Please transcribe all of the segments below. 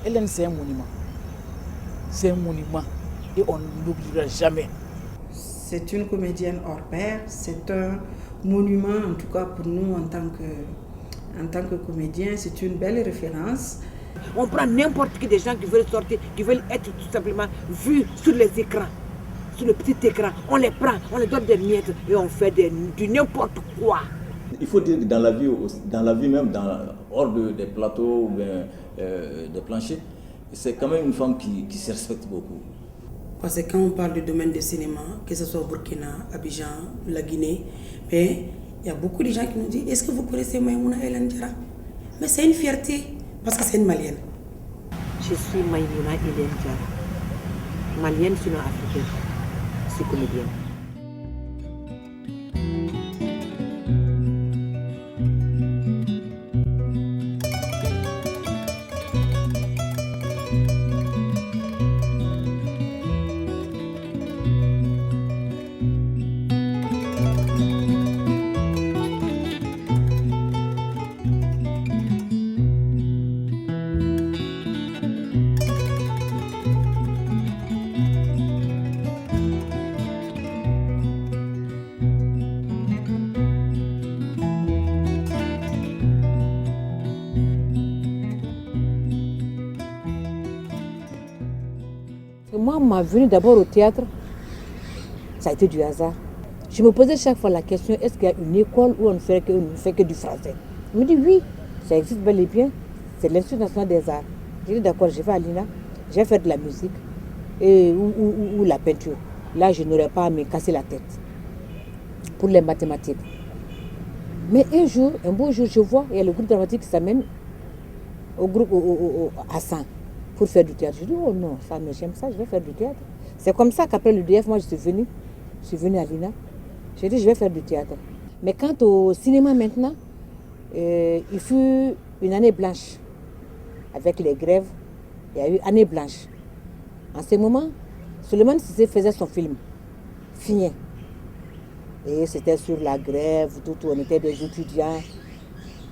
Hélène, c'est un monument. C'est un monument et on ne l'oubliera jamais. C'est une comédienne hors pair, c'est un monument en tout cas pour nous en tant que comédiens, c'est une belle référence. On prend n'importe qui des gens qui veulent sortir, qui veulent être tout simplement vus sur les écrans, sur le petit écran. On les prend, on les donne des miettes et on fait du n'importe quoi. Il faut dire que dans la vie même, hors des plateaux ou des planchers, c'est quand même une femme qui se respecte beaucoup. Parce que quand on parle du domaine du cinéma, que ce soit au Burkina, Abidjan, la Guinée, mais il y a beaucoup de gens qui nous disent « Est-ce que vous connaissez Maïmouna Hélène Diarra ?» Mais c'est une fierté, parce que c'est une Malienne. Je suis Maïmouna Hélène Diarra, Malienne sinon africaine, je suis comédienne. Moi, ma venue d'abord au théâtre, ça a été du hasard. Je me posais chaque fois la question, est-ce qu'il y a une école où on ne fait que du français? Je me dis oui, ça existe bel et bien, c'est l'Institut national des arts. J'ai dit d'accord, je vais à l'INA, je vais faire de la musique ou la peinture. Là, je n'aurais pas à me casser la tête pour les mathématiques. Mais un beau jour, je vois, il y a le groupe dramatique qui s'amène à 100 pour faire du théâtre. Je dis, oh non, ça, mais j'aime ça, je vais faire du théâtre. C'est comme ça qu'après le DF, moi, je suis venue à l'INA. J'ai dit, je vais faire du théâtre. Mais quant au cinéma maintenant, il fut une année blanche. Avec les grèves, il y a eu année blanche. En ce moment, Souleymane Cissé faisait son film, Fien. Et c'était sur la grève, tout, on était des étudiants.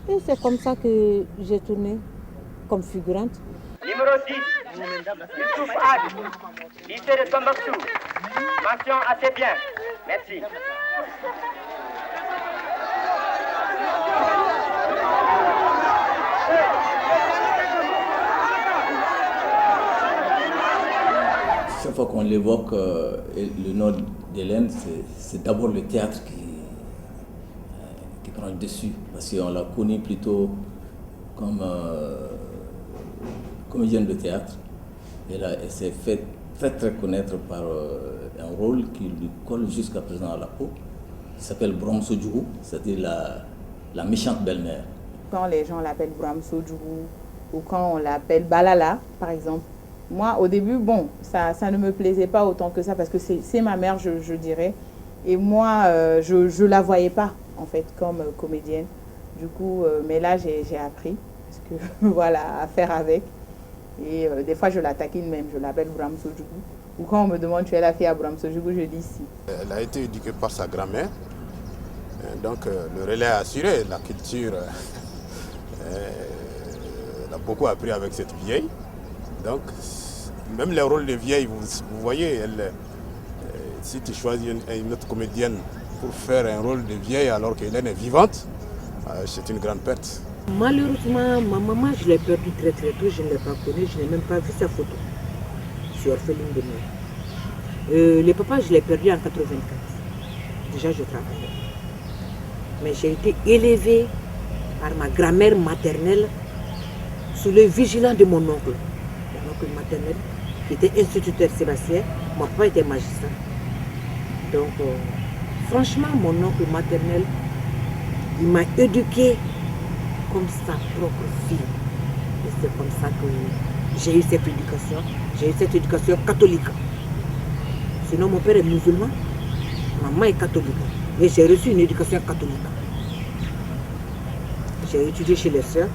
Et c'est comme ça que j'ai tourné comme figurante. Numéro 10, Youssouf Ad, lycée de Tombouctou. Mention assez bien. Merci. Chaque fois qu'on l'évoque, le nom d'Hélène, c'est d'abord le théâtre qui prend le dessus. Parce qu'on l'a connue plutôt comme comédienne de théâtre. Elle s'est fait très connaître par un rôle qui lui colle jusqu'à présent à la peau. Il s'appelle Bram Sodjougou, c'est-à-dire la méchante belle-mère. Quand les gens l'appellent Bram Sodjougou ou quand on l'appelle Balala, par exemple, moi, au début, bon, ça ne me plaisait pas autant que ça parce que c'est ma mère, je dirais. Et moi, je ne la voyais pas, en fait, comme comédienne. Du coup, mais là, j'ai appris, parce que, voilà, à faire avec. Et des fois, je la taquine même, je l'appelle Bram Sodjougou. Ou quand on me demande, tu es la fille à Bram Sodjougou, je dis si. Elle a été éduquée par sa grand-mère. Donc, le relais a assuré la culture. Elle a beaucoup appris avec cette vieille. Donc, même les rôles de vieille, vous voyez, si tu choisis une autre comédienne pour faire un rôle de vieille alors qu'Hélène est vivante, c'est une grande perte. Malheureusement, ma maman, je l'ai perdue très tôt, je ne l'ai pas connue, je n'ai même pas vu sa photo. Je suis orpheline de mère. Le papa, je l'ai perdu en 84. Déjà, je travaillais. Mais j'ai été élevée par ma grand-mère maternelle sous le vigilant de mon oncle. Mon oncle maternel, qui était instituteur Sébastien, mon papa était magistrat. Donc, franchement, mon oncle maternel, il m'a éduquée comme sa propre fille. Et c'est comme ça que j'ai eu cette éducation. J'ai eu cette éducation catholique. Sinon, mon père est musulman, maman est catholique. Mais j'ai reçu une éducation catholique. J'ai étudié chez les sœurs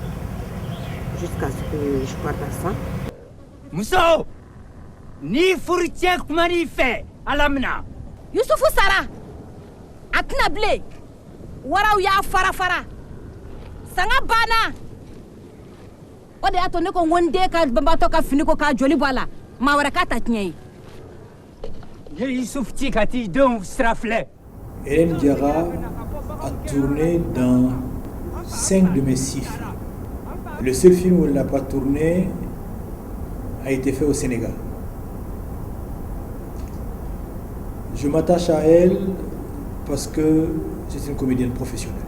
jusqu'à ce que je parte à 100. Mousso, ni fourritière comment il fait à l'amna. Youssoufou Sara, Atnable, Waraouya Farafara, Sanga Bana, O de ato ne ko wonde ka bambato ka fini ko ka joli bala. Ma wara ka ta tiɲɛ. Ye Youssouf Tikati donc Straflet. Hélène Diarra a tourné dans 5 de mes 6 films. Le seul film où elle n'a pas tourné a été fait au Sénégal. Je m'attache à elle parce que c'est une comédienne professionnelle.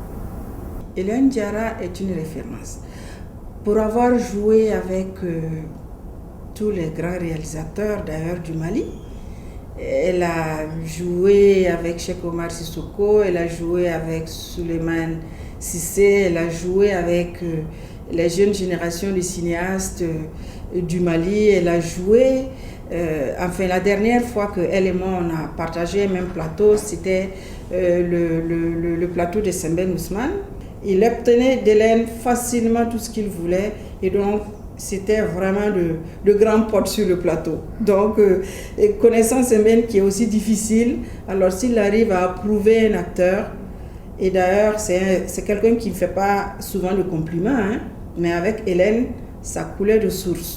Hélène Diarra est une référence. Pour avoir joué avec tous les grands réalisateurs d'ailleurs du Mali, elle a joué avec Cheikh Omar Sissoko, elle a joué avec Souleymane Cissé, elle a joué avec les jeunes générations de cinéastes du Mali, elle a joué, enfin la dernière fois qu'elle et moi on a partagé un même plateau, c'était le plateau de Sembène Ousmane. Il obtenait d'Hélène facilement tout ce qu'il voulait et donc c'était vraiment de grands potes sur le plateau. Donc, connaissant Sembène qui est aussi difficile, alors s'il arrive à approuver un acteur, et d'ailleurs c'est quelqu'un qui ne fait pas souvent de compliments, hein, mais avec Hélène, ça coulait de source.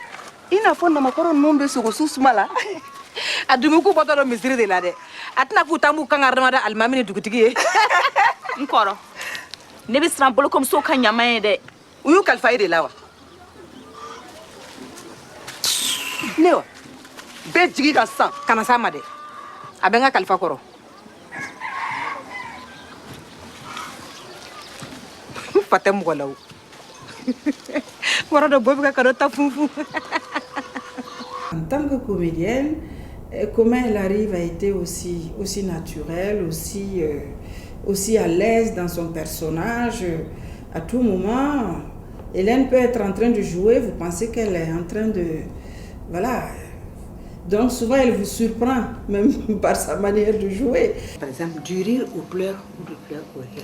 Il n'a pas de nom de ce ressource là. A dumuku pas de misère de la de. Atna kutamu kangarmada almamini dugutigi. Nkoro. Ne bi srampolo comme so kan nyama de. Uyu kalfa de lawa. Newa. Be jigi ka san kana sama de. Abenga kalfa koro. Fatem walaw. Moro do bobi ka karota fufu. En tant que comédienne, comment elle arrive à être aussi naturelle, aussi à l'aise dans son personnage. À tout moment, Hélène peut être en train de jouer, vous pensez qu'elle est en train de... Voilà. Donc souvent, elle vous surprend, même par sa manière de jouer. Par exemple, du rire aux pleurs ou du pleurs au rire.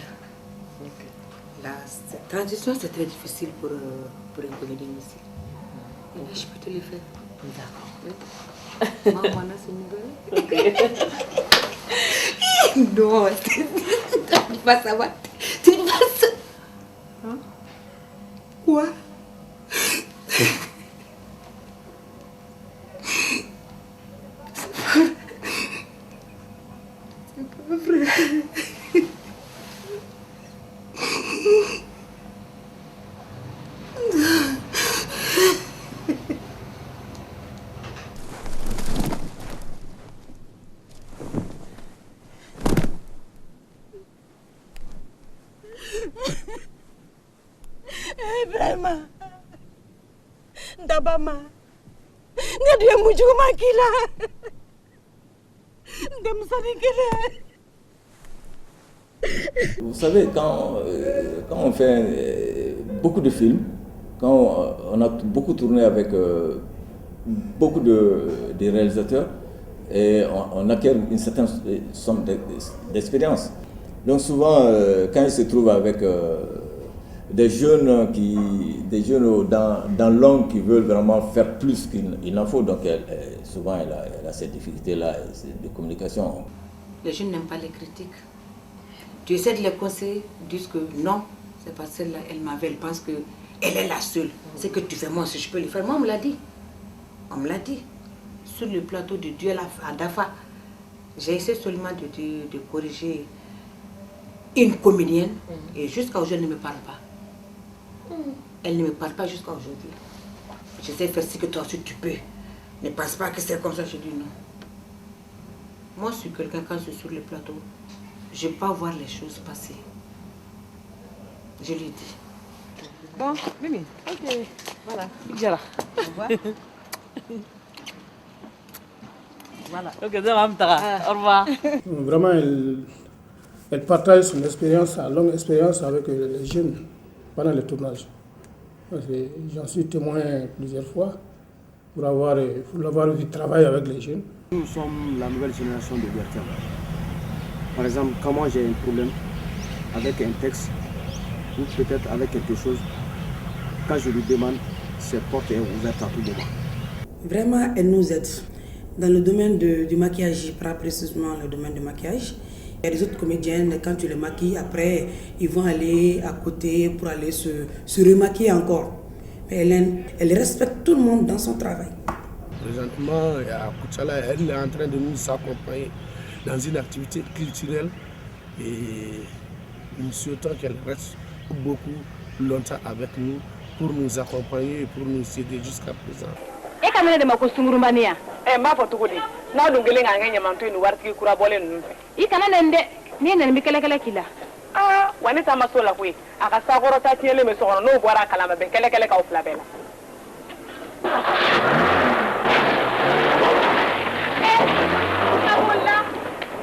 Là, cette transition, c'est très difficile pour un comédien aussi. Là, je peux te le faire. D'accord. Maman, c'est une nouvelle. Non, tu ne vas pas savoir. Tu ne vas pas. Hein? Quoi? C'est pas vrai. Vraiment. Dabama. Ngadia muju makila. Vous savez, quand on fait beaucoup de films, quand on a beaucoup tourné avec beaucoup de réalisateurs, et on acquiert une certaine somme d'expérience. Donc souvent, quand ils se trouvent avec des jeunes dans l'ombre qui veulent vraiment faire plus qu'il n'en faut, donc souvent elle a ces difficultés-là de communication. Les jeunes n'aiment pas les critiques. Tu essaies de les conseiller, ils disent que non, c'est pas celle-là, elle m'avait, elle pense qu'elle est la seule. C'est que tu fais, moi si je peux le faire. Moi on me l'a dit. On me l'a dit. Sur le plateau de Dieu à Dafa, j'ai essayé seulement de corriger une comédienne et jusqu'à aujourd'hui elle ne me parle pas. Elle ne me parle pas jusqu'à aujourd'hui. J'essaie de faire ce que toi aussi tu peux. Ne pense pas que c'est comme ça, je dis non. Moi je suis quelqu'un quand je suis sur le plateau, je ne peux pas voir les choses passer. Je lui dis. Bon, Mimi, ok, voilà. Jara. Au revoir. Voilà. Ok, au revoir. Vraiment, elle partage son expérience, sa longue expérience avec les jeunes pendant le tournage. J'en suis témoin plusieurs fois pour l'avoir vu travailler avec les jeunes. Nous sommes la nouvelle génération de Bertin. Par exemple, quand moi j'ai un problème avec un texte ou peut-être avec quelque chose, quand je lui demande, cette porte est ouverte à tout moment. Vraiment, elle nous aide. Dans le domaine du maquillage, pas précisément le domaine du maquillage, il y a des autres comédiennes, quand tu les maquilles, après, ils vont aller à côté pour aller se remaquiller encore. Mais Hélène, elle respecte tout le monde dans son travail. Présentement, Kouchala, elle est en train de nous accompagner dans une activité culturelle et nous souhaitons qu'elle reste beaucoup longtemps avec nous pour nous accompagner et pour nous aider jusqu'à présent. E ka mene de mako sungurumania. M'a fɔ cogo di? N'a dun kelen k'an kɛ ɲamanto nin waritigi kura bɔlen ninnu fɛ. I kana nen dɛ. Ni nen bi kɛlɛkɛlɛ k'i la. Wa ne ta ma so la koyi. A ka sakɔrɔta tiɲɛlen bɛ so kɔnɔ n'o bɔra a kalama bɛn kɛlɛkɛlɛ k'aw fila bɛɛ la.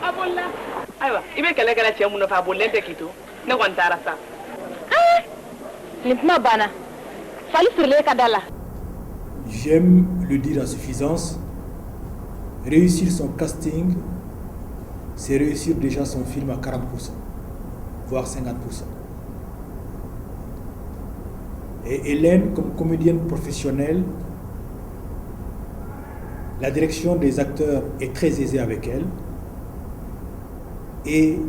A bolila. Ayiwa i bɛ kɛlɛkɛlɛ cɛ mun nɔfɛ a bolilen tɛ k'i to. Ne kɔni taara sa. Nin kuma banna. Fali sirilen ka da la. J'aime le dire à suffisance. Réussir son casting, c'est réussir déjà son film à 40%, voire 50%. Et Hélène, comme comédienne professionnelle, la direction des acteurs est très aisée avec elle. Et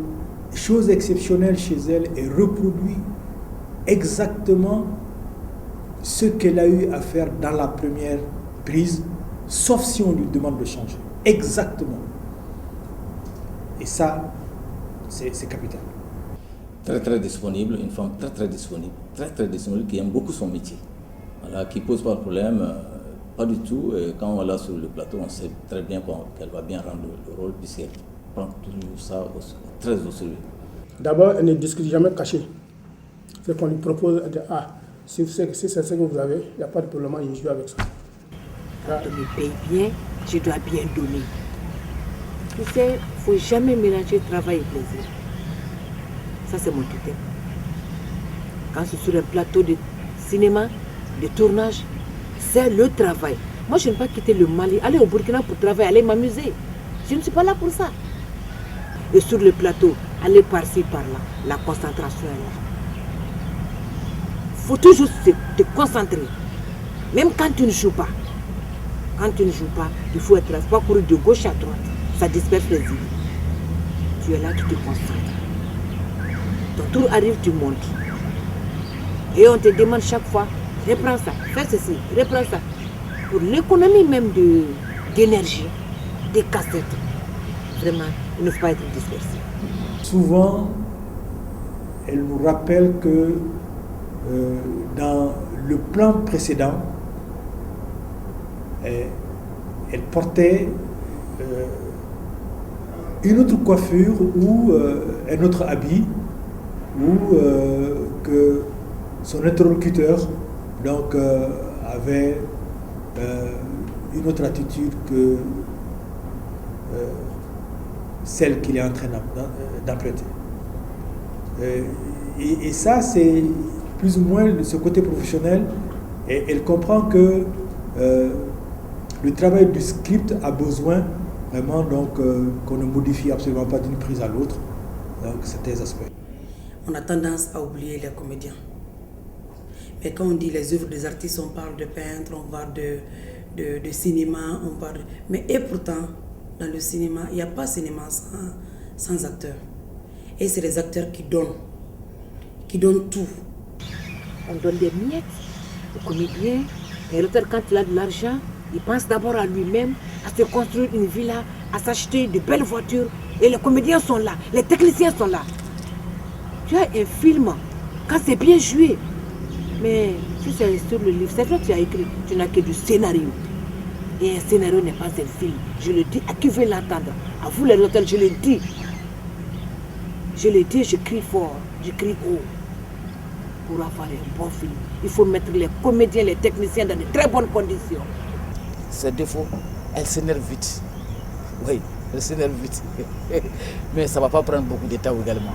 chose exceptionnelle chez elle, elle reproduit exactement ce qu'elle a eu à faire dans la première prise, sauf si on lui demande de changer. Exactement. Et ça, c'est capital. Très disponible, une femme très disponible, très disponible, qui aime beaucoup son métier. Voilà, qui ne pose pas de problème, pas du tout. Et quand on l'a sur le plateau, on sait très bien qu'elle va bien rendre le rôle, puisqu'elle prend tout ça très au sérieux. D'abord, elle ne discute jamais caché. C'est qu'on lui propose de si c'est ce que vous avez, il n'y a pas de problème, il joue avec ça. Quand on me paye bien, je dois bien donner. Tu sais, il ne faut jamais mélanger travail et plaisir. Ça, c'est mon totem. Quand c'est sur un plateau de cinéma, de tournage, c'est le travail. Moi, je n'aime pas quitter le Mali, aller au Burkina pour travailler, aller m'amuser. Je ne suis pas là pour ça. Et sur le plateau, aller par-ci, par-là, la concentration est là. Il faut toujours te concentrer. Même quand tu ne joues pas. Quand tu ne joues pas, il faut être là. Il faut pas courir de gauche à droite. Ça disperse les idées. Tu es là, tu te concentres. Ton tour arrive, tu montes. Et on te demande chaque fois, reprends ça, fais ceci, reprends ça. Pour l'économie même d'énergie, des cassettes. Vraiment, il ne faut pas être dispersé. Souvent, elle nous rappelle que dans le plan précédent, elle portait une autre coiffure ou un autre habit, ou que son interlocuteur donc, avait une autre attitude que celle qu'il est en train d'emprunter. Et ça, c'est plus ou moins de ce côté professionnel. Et elle comprend que le travail du script a besoin vraiment donc qu'on ne modifie absolument pas d'une prise à l'autre. Donc certains aspects. On a tendance à oublier les comédiens. Mais quand on dit les œuvres des artistes, on parle de peintres, on parle de cinéma, on parle de... Mais et pourtant, dans le cinéma, il n'y a pas de cinéma sans acteurs. Et c'est les acteurs qui donnent tout. On donne des miettes aux comédiens. Et l'auteur, quand il a de l'argent, il pense d'abord à lui-même, à se construire une villa, à s'acheter de belles voitures. Et les comédiens sont là, les techniciens sont là. Tu as un film, quand c'est bien joué, mais si c'est sur le livre, c'est vrai que tu as écrit, tu n'as que du scénario. Et un scénario n'est pas un film. Je le dis à qui veut l'entendre. À vous les auteurs, je le dis. Je le dis, je crie fort, je crie haut. Pour avoir un bon film, il faut mettre les comédiens, les techniciens dans de très bonnes conditions. Ses défauts, elle s'énerve vite. Oui, elle s'énerve vite. Mais ça ne va pas prendre beaucoup de temps également.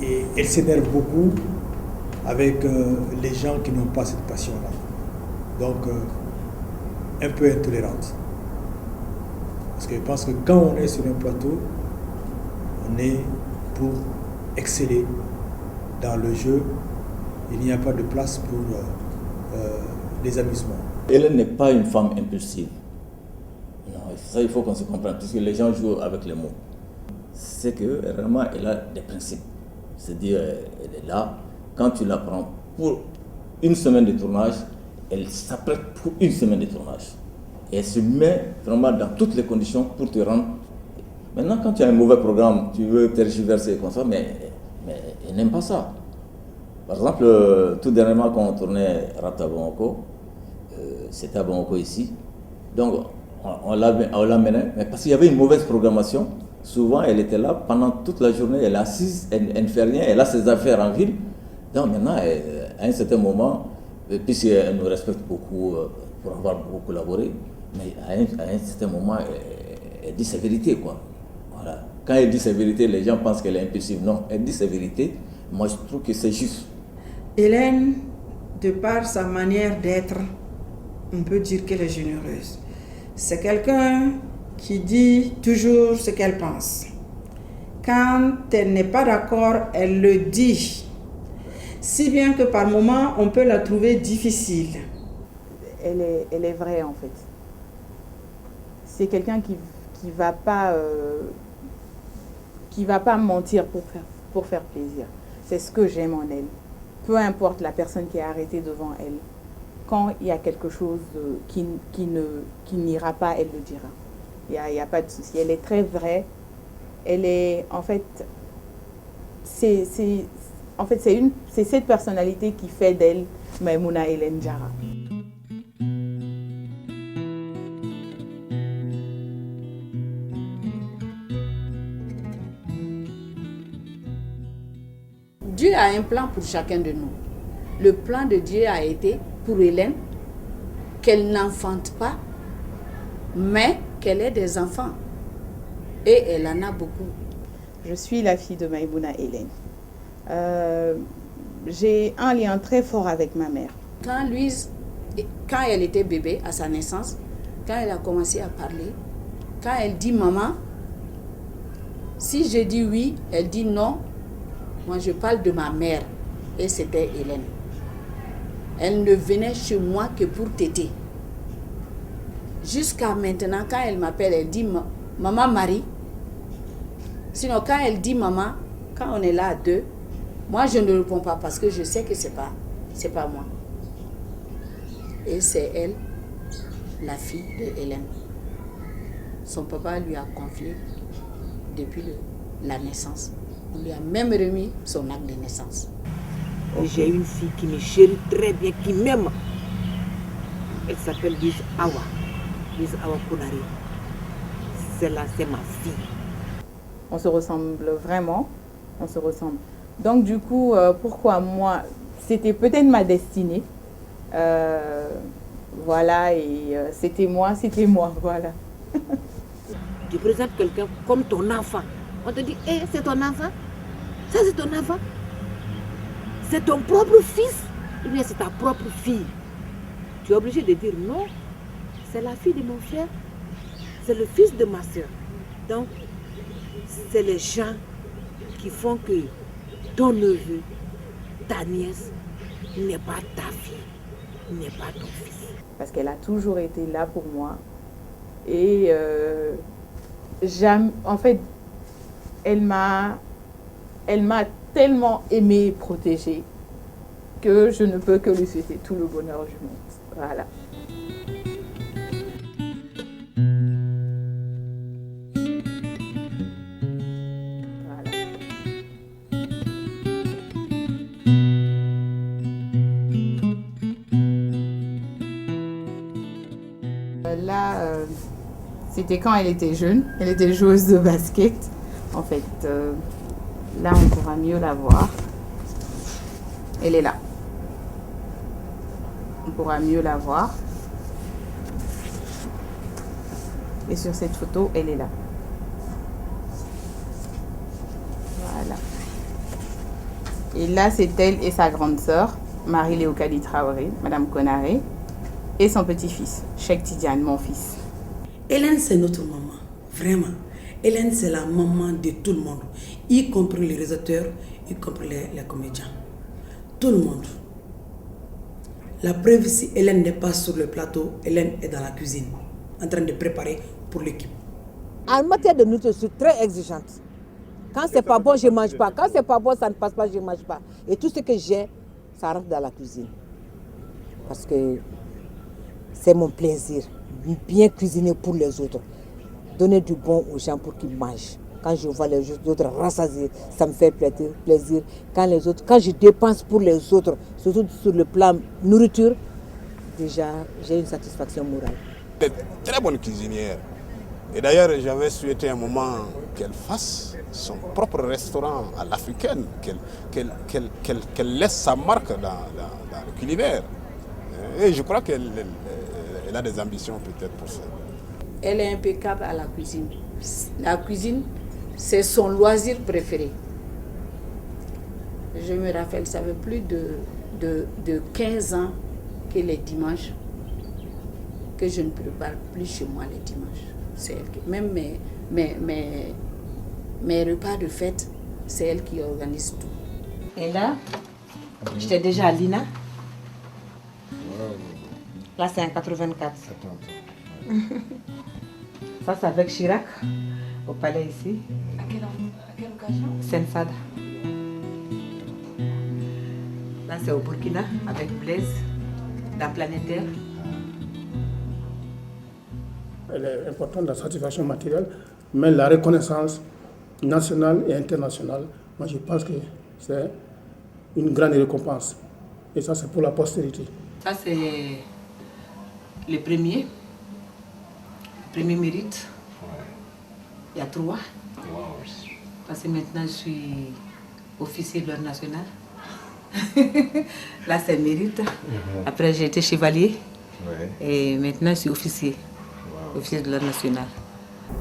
Et elle s'énerve beaucoup avec les gens qui n'ont pas cette passion-là. Donc, un peu intolérante. Parce que je pense que quand on est sur un plateau, on est pour exceller dans le jeu. Il n'y a pas de place pour les amusements. Elle n'est pas une femme impulsive. Non, ça il faut qu'on se comprenne, parce que les gens jouent avec les mots. C'est que vraiment elle a des principes. C'est-à-dire, elle est là, quand tu la prends pour une semaine de tournage, elle s'apprête pour une semaine de tournage. Et elle se met vraiment dans toutes les conditions pour te rendre. Maintenant, quand tu as un mauvais programme, tu veux tergiverser comme ça, mais elle n'aime pas ça. Par exemple, tout dernièrement, quand on tournait Rapta Bamako, c'était à Bamako ici. Donc, on l'amenait, mais parce qu'il y avait une mauvaise programmation. Souvent, elle était là pendant toute la journée, elle est assise, elle ne fait rien, elle a ses affaires en ville. Donc maintenant, à un certain moment, puisqu'elle nous respecte beaucoup pour avoir beaucoup collaboré, mais à un certain moment, elle dit sa vérité, quoi. Voilà. Quand elle dit sa vérité, les gens pensent qu'elle est impulsive. Non, elle dit sa vérité. Moi, je trouve que c'est juste. Hélène, de par sa manière d'être, on peut dire qu'elle est généreuse. C'est quelqu'un qui dit toujours ce qu'elle pense. Quand elle n'est pas d'accord, elle le dit. Si bien que par moments, on peut la trouver difficile. Elle est vraie en fait. C'est quelqu'un qui va pas mentir pour faire plaisir. C'est ce que j'aime en elle. Peu importe la personne qui est arrêtée devant elle, quand il y a quelque chose qui n'ira pas, elle le dira. Il n'y a pas de souci. Elle est très vraie. Elle est en fait, c'est cette personnalité qui fait d'elle Maïmouna Hélène Diarra. Dieu a un plan pour chacun de nous. Le plan de Dieu a été pour Hélène qu'elle n'enfante pas, mais qu'elle ait des enfants. Et elle en a beaucoup. Je suis la fille de Maïmouna Hélène. J'ai un lien très fort avec ma mère. Quand Louise, quand elle était bébé à sa naissance, quand elle a commencé à parler, quand elle dit maman, si je dis oui, elle dit non, moi je parle de ma mère. Et c'était Hélène. Elle ne venait chez moi que pour téter. Jusqu'à maintenant, quand elle m'appelle, elle dit maman Marie. Sinon, quand elle dit maman, quand on est là à deux, moi je ne réponds pas parce que je sais que c'est pas moi. Et c'est elle, la fille de Hélène. Son papa lui a confié depuis la naissance. On lui a même remis son acte de naissance. J'ai une fille qui me chérit très bien, qui m'aime. Elle s'appelle Lise Awa. Lise Awa Konari. Celle-là, c'est ma fille. On se ressemble vraiment. On se ressemble. Donc du coup, pourquoi moi, c'était peut-être ma destinée. Voilà, et c'était moi, voilà. Tu présentes quelqu'un comme ton enfant. On te dit, hey, c'est ton enfant. Ça, c'est ton enfant. C'est ton propre fils. Ou bien c'est ta propre fille. Tu es obligé de dire non. C'est la fille de mon frère. C'est le fils de ma soeur. Donc, c'est les gens qui font que ton neveu, ta nièce, n'est pas ta fille, n'est pas ton fils. Parce qu'elle a toujours été là pour moi. Et en fait, elle m'a tellement aimée et protégée que je ne peux que lui souhaiter tout le bonheur du monde. Voilà. Là, c'était quand elle était jeune. Elle était joueuse de basket. En fait, là, on pourra mieux la voir. Elle est là. On pourra mieux la voir. Et sur cette photo, elle est là. Voilà. Et là, c'est elle et sa grande sœur, Marie-Léocadie Traoré, Madame Konaré, et son petit-fils, Cheikh Tidiane, mon fils. Hélène, c'est notre maman, vraiment. Hélène, c'est la maman de tout le monde, y compris les réalisateurs, y compris les comédiens. Tout le monde. La preuve, si Hélène n'est pas sur le plateau, Hélène est dans la cuisine, en train de préparer pour l'équipe. En matière de nourriture, je suis très exigeante. Quand c'est pas bon, je ne mange pas. Quand c'est pas bon, ça ne passe pas, je ne mange pas. Et tout ce que j'ai, ça rentre dans la cuisine. Parce que c'est mon plaisir. Bien cuisiner pour les autres. Donner du bon aux gens pour qu'ils mangent. Quand je vois les autres rassasiés, ça me fait plaisir. Quand je dépense pour les autres, surtout sur le plan nourriture, déjà, j'ai une satisfaction morale. Elle est très bonne cuisinière. Et d'ailleurs, j'avais souhaité un moment qu'elle fasse son propre restaurant à l'africaine, qu'elle laisse sa marque dans le culinaire. Et je crois qu'elle a des ambitions peut-être pour ça. Elle est impeccable à la cuisine. La cuisine, c'est son loisir préféré. Je me rappelle, ça fait plus de 15 ans que les dimanches, que je ne prépare plus chez moi les dimanches. C'est elle qui, même mes repas de fête, c'est elle qui organise tout. Et là, j'étais déjà à Lina. Là, c'est en 84. Ça, c'est avec Chirac, au palais ici. À quelle occasion? Sensada. Là, c'est au Burkina, avec Blaise, dans Planétaire. Elle est importante, la satisfaction matérielle, mais la reconnaissance nationale et internationale, moi je pense que c'est une grande récompense. Et ça, c'est pour la postérité. Ça, c'est le premier mérite. Il y a 3. Parce que maintenant, je suis officier de l'ordre national. Là, c'est mérite. Après, j'ai été chevalier. Et maintenant, je suis officier. Officier de l'ordre national.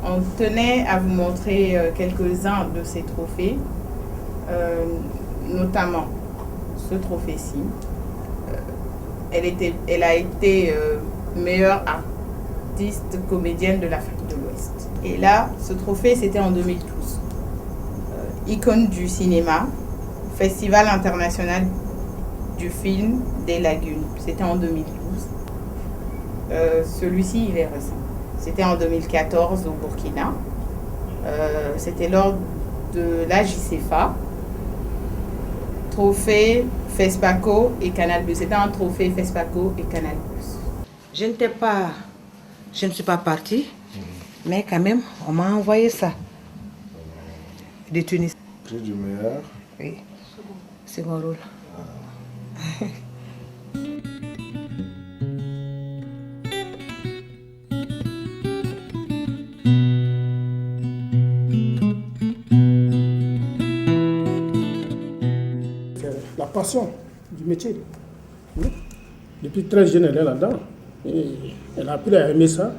On tenait à vous montrer quelques-uns de ces trophées, notamment ce trophée-ci. Elle a été meilleure artiste comédienne de l'Afrique de l'Ouest. Et là, ce trophée, c'était en 2012. Icône du cinéma, Festival international du film des Lagunes. C'était en 2012. Celui-ci, il est récent. C'était en 2014 au Burkina. C'était lors de la JCFA. Trophée FESPACO et Canal+. C'était un trophée FESPACO et Canal+. Je ne suis pas partie, mais quand même, on m'a envoyé ça. De Tunis. Prix du meilleur. Oui, c'est mon rôle. La passion du métier. Depuis très jeune, elle est là-dedans. Et elle a appris à aimer ça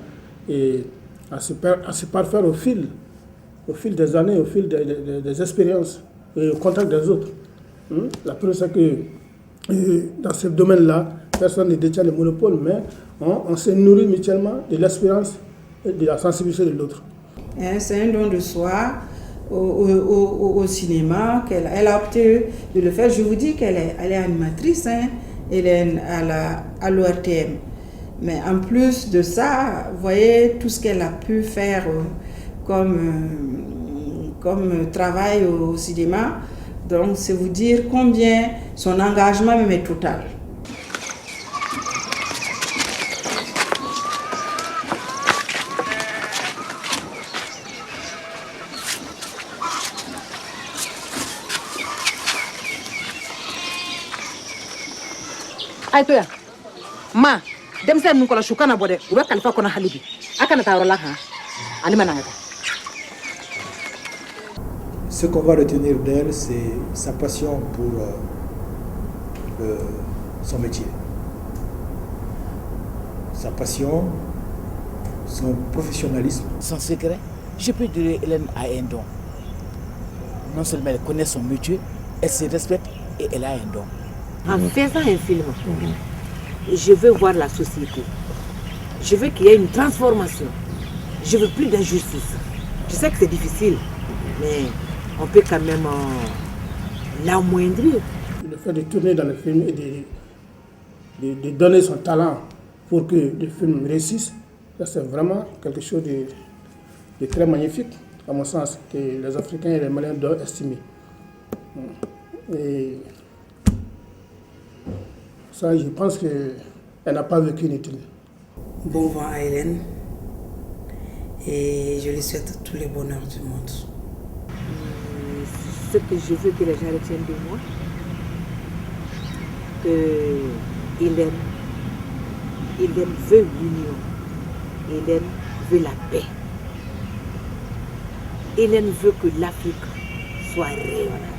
et à se parfaire au fil des années, au fil des expériences et au contact des autres. La preuve, c'est que dans ce domaine-là, personne ne détient le monopole, mais on se nourrit mutuellement de l'expérience et de la sensibilité de l'autre. C'est un don de soi au cinéma, elle a opté de le faire. Je vous dis qu'elle est animatrice, elle est à l'ORTM. Mais en plus de ça, vous voyez tout ce qu'elle a pu faire comme travail au cinéma. Donc c'est vous dire combien son engagement même est total. Aïtoya, ma, demse nous kola shukana bode, ou kalifa kona halibi. Akana tarola ha, animananga. Ce qu'on va retenir d'elle, c'est sa passion pour son métier. Sa passion, son professionnalisme. Son secret, je peux dire Hélène a un don. Non seulement elle connaît son métier, elle se respecte et elle a un don. En faisant un film, je veux voir la société. Je veux qu'il y ait une transformation. Je veux plus d'injustice. Je sais que c'est difficile, mais on peut quand même l'amoindrir. Le fait de tourner dans le film et de donner son talent pour que le film réussisse, c'est vraiment quelque chose de très magnifique, à mon sens, que les Africains et les Maliens doivent estimer. Et ça, je pense qu'elle n'a pas vécu inutile. Bon vent à Hélène. Et je lui souhaite tous les bonheurs du monde. Ce que je veux que les gens retiennent de moi, que Hélène veut l'union. Hélène veut la paix. Hélène veut que l'Afrique soit rayonnante.